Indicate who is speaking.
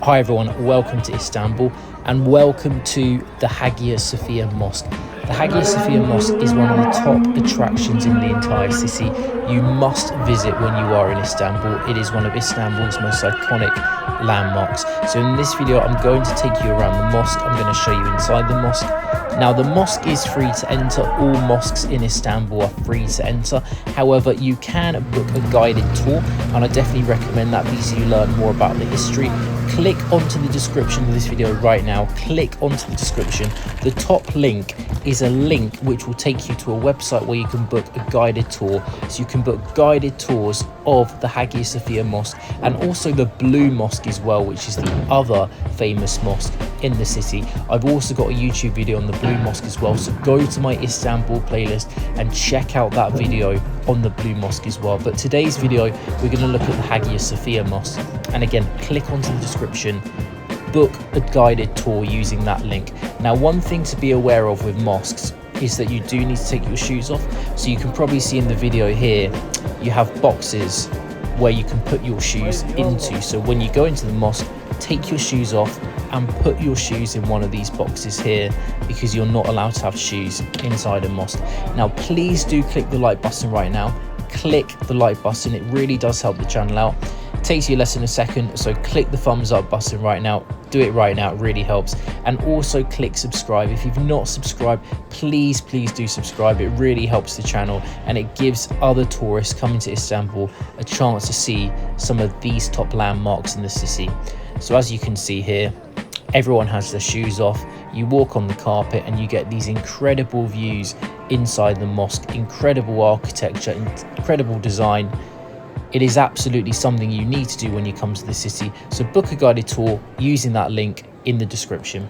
Speaker 1: Hi everyone, welcome to Istanbul and welcome to the Hagia Sophia Mosque. The Hagia Sophia Mosque is one of the top attractions in the entire city. You must visit when you are in Istanbul. It is one of Istanbul's most iconic landmarks. So in this video, I'm going to take you around the mosque. I'm going to show you inside the mosque. Now the mosque is free to enter. All mosques in Istanbul are free to enter. However, you can book a guided tour, and I definitely recommend that because you learn more about the history. Click onto the description of this video right now. Click onto the description. The top link is a link which will take you to a website where you can book a guided tour. So you can book guided tours of the Hagia Sophia Mosque and also the Blue Mosque as well, which is the other famous mosque in the city. I've also got a YouTube video on the Blue Mosque as well, so go to my Istanbul playlist and check out that video on the Blue Mosque as well. But today's video, we're going to look at the Hagia Sophia Mosque, and again, click onto the description, book a guided tour using that link. Now, one thing to be aware of with mosques is that you do need to take your shoes off. So you can probably see in the video here, you have boxes where you can put your shoes into. So when you go into the mosque, take your shoes off and put your shoes in one of these boxes here, because you're not allowed to have shoes inside a mosque. Now, please do click the like button right now. Click the like button. It really does help the channel out. It takes you less than a second, so click the thumbs up button right now. Do it right now, it really helps. And also click subscribe. If you've not subscribed, please do subscribe. It really helps the channel, and it gives other tourists coming to Istanbul a chance to see some of these top landmarks in the city. So as you can see here, everyone has their shoes off. You walk on the carpet and you get these incredible views inside the mosque. Incredible architecture, incredible design. It is absolutely something you need to do when you come to the city. So book a guided tour using that link in the description.